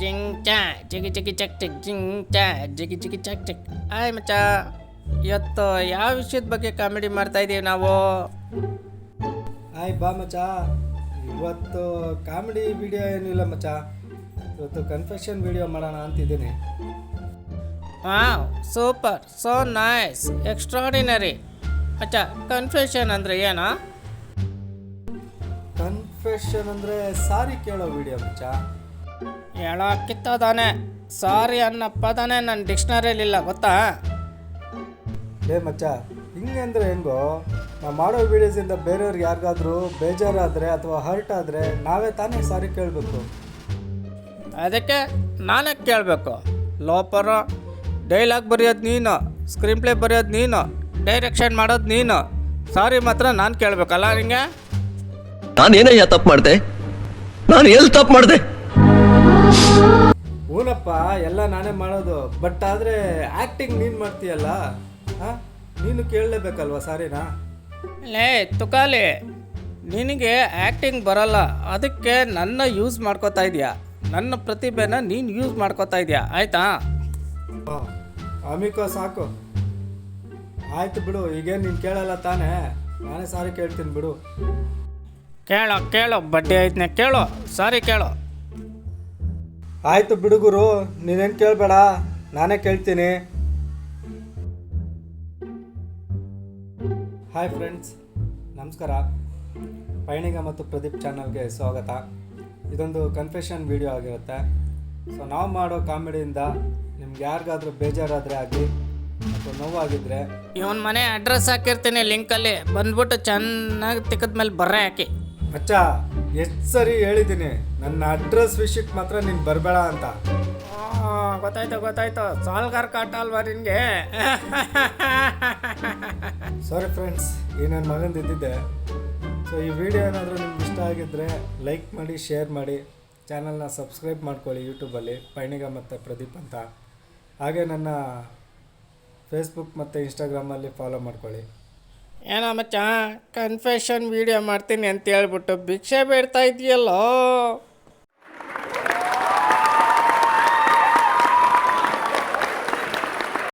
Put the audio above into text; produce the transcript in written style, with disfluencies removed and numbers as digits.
ಜಿಂಗ್ ಚಾ ಜಿಗಿ ಜಿಗಿ ಚಕ್ ಚಕ್ ಜಿಂಗ್ ಚಾ ಜಿಗಿ ಜಿಗಿ ಚಕ್ ಚಕ್. ಆಯ್ ಮಚ್ಚ, ಇವತ್ತು ಯಾವ ವಿಷಯದ ಬಗ್ಗೆ ಕಾಮಿಡಿ ಮಾಡ್ತಾ ಇದ್ದೀವಿ ನಾವು? ಹಾಯ್ ಬಾ ಮಚ್ಚ. ಇವತ್ತು ಕಾಮಿಡಿ ವಿಡಿಯೋ ಏನಿಲ್ಲ ಮಚ್ಚ, ಇವತ್ತು ಕನ್ಫೆಷನ್ ವಿಡಿಯೋ ಮಾಡೋಣ ಅಂತಿದ್ದೀನಿ. Wow, super, so nice, extraordinary. ಮಚ್ಚ, ಕನ್ಫೆಷನ್ ಅಂದರೆ ಏನೋ? ಕನ್ಫೆಷನ್ ಅಂದರೆ ಸಾರಿ ಕೇಳೋ ವಿಡಿಯೋ ಮಚ್ಚ. ಹೇಳೋಕ್ಕಿತ್ತದಾನೆ, ಸಾರಿ ಅನ್ನೋ ಪದನೇ ನನ್ನ ಡಿಕ್ಷನರಿಲಿಲ್ಲ, ಗೊತ್ತಾ? ಲೇ ಮಚ್ಚ, ಹಿಂಗೆ ಅಂದರೆ ಹೆಂಗೋ? ನಾವು ಮಾಡೋ ವೀಡಿಯೋಸಿಂದ ಬೇರೆಯವ್ರಿಗೆ ಯಾರಿಗಾದ್ರೂ ಬೇಜಾರಾದರೆ ಅಥವಾ ಹರ್ಟ್ ಆದರೆ ನಾವೇ ತಾನೇ ಸಾರಿ ಕೇಳಬೇಕು. ಅದಕ್ಕೆ ನಾನೇ ಕೇಳಬೇಕು? ಲೋಪರು, ಡೈಲಾಗ್ ಬರೆಯೋದು ನೀನು, ಸ್ಕ್ರೀನ್ ಪ್ಲೇ ಬರೆಯೋದು ನೀನು, ಡೈರೆಕ್ಷನ್ ಮಾಡೋದು ನೀನು, ಸಾರಿ ಮಾತ್ರ ನಾನು ಕೇಳಬೇಕಲ್ಲ ನಿಂಗೆ? ನಾನೇನಯ್ಯ ತಪ್ಪು ಮಾಡಿದೆ? ನಾನು ಎಲ್ಲಿ ತಪ್ಪು ಮಾಡಿದೆ? ಹೂನಪ್ಪ, ಎಲ್ಲ ನಾನೇ ಮಾಡೋದು. ಬಟ್ ಆದರೆ ಆ್ಯಕ್ಟಿಂಗ್ ನೀನು ಮಾಡ್ತೀಯಲ್ಲ, ಹಾಂ, ನೀನು ಕೇಳಲೇಬೇಕಲ್ವ ಸಾರಿನಾ? ಲೇ ತುಕಾಲಿ, ನಿನಗೆ ಆ್ಯಕ್ಟಿಂಗ್ ಬರಲ್ಲ, ಅದಕ್ಕೆ ನನ್ನ ಯೂಸ್ ಮಾಡ್ಕೋತಾ ಇದೆಯಾ, ನನ್ನ ಪ್ರತಿಭೆನ ನೀನು ಯೂಸ್ ಮಾಡ್ಕೋತಾ ಇದೆಯಾ, ಆಯಿತಾ? ಹಾಂ, ಅಮಿಕೋ ಸಾಕು. ಆಯಿತು ಬಿಡು, ಈಗೇನು ನೀನು ಕೇಳಲ್ಲ ತಾನೇ, ನಾನೇ ಸಾರಿ ಕೇಳ್ತೀನಿ ಬಿಡು. ಕೇಳೋ ಕೇಳೋ, ಬಡ್ಡಿ ಐತನೆ, ಕೇಳೋ, ಸಾರಿ ಕೇಳೋ. ಆಯಿತು ಬಿಡು ಗುರು, ನೀನೇನು ಕೇಳಬೇಡ, ನಾನೇ ಕೇಳ್ತೀನಿ. ಹಾಯ್ ಫ್ರೆಂಡ್ಸ್, ನಮಸ್ಕಾರ. ಪಯಣಿಗ ಮತ್ತು ಪ್ರದೀಪ್ ಚಾನಲ್ಗೆ ಸ್ವಾಗತ. ಇದೊಂದು ಕನ್ಫೆಷನ್ ವಿಡಿಯೋ ಆಗಿರುತ್ತೆ. ಸೊ ನಾವು ಮಾಡೋ ಕಾಮಿಡಿಯಿಂದ ನಿಮ್ಗೆ ಯಾರಿಗಾದ್ರೂ ಬೇಜಾರಾದರೆ ಆಗಲಿ ಅಥವಾ ನೋವಾಗಿದ್ದರೆ, ಇವನ್ ಮನೆ ಅಡ್ರೆಸ್ ಹಾಕಿರ್ತೀನಿ ಲಿಂಕಲ್ಲಿ, ಬಂದ್ಬಿಟ್ಟು ಚೆನ್ನಾಗಿ ತಿಕ್ಕದ ಮೇಲೆ ಬರ್ರೆ ಹಾಕಿ. ಮಚ್ಚ, ಎಷ್ಟು ಸರಿ ಹೇಳಿದ್ದೀನಿ ನನ್ನ ಅಡ್ರೆಸ್ ವಿಷಯಕ್ಕೆ ಮಾತ್ರ ನೀನು ಬರಬೇಡ ಅಂತ. ಗೊತ್ತಾಯ್ತು ಗೊತ್ತಾಯ್ತು, ಸಾಲ್ಗಾರ್ ಕಾಟ ಅಲ್ವಾ ನಿನಗೆ? ಸಾರಿ ಫ್ರೆಂಡ್ಸ್, ಈ ನನ್ನ ಮಗಂದು ಇದ್ದಿದ್ದೆ. ಸೊ ಈ ವಿಡಿಯೋ ಏನಾದರೂ ನಿಮ್ಗೆ ಇಷ್ಟ ಆಗಿದ್ದರೆ ಲೈಕ್ ಮಾಡಿ, ಶೇರ್ ಮಾಡಿ, ಚಾನಲ್ನ ಸಬ್ಸ್ಕ್ರೈಬ್ ಮಾಡ್ಕೊಳ್ಳಿ ಯೂಟ್ಯೂಬಲ್ಲಿ ಪಯಣಿಗ ಮತ್ತು ಪ್ರದೀಪ್ ಅಂತ. ಹಾಗೆ ನನ್ನ ಫೇಸ್ಬುಕ್ ಮತ್ತು ಇನ್ಸ್ಟಾಗ್ರಾಮಲ್ಲಿ ಫಾಲೋ ಮಾಡ್ಕೊಳ್ಳಿ. ಏನೋ ಮಚ್ಚ, ಕನ್ಫೆಷನ್ ವಿಡಿಯೋ ಮಾಡ್ತೀನಿ ಅಂತ ಹೇಳ್ಬಿಟ್ಟು ಭಿಕ್ಷೆ ಬೇಡ್ತಾ ಇದೆಯಲ್ಲೋ.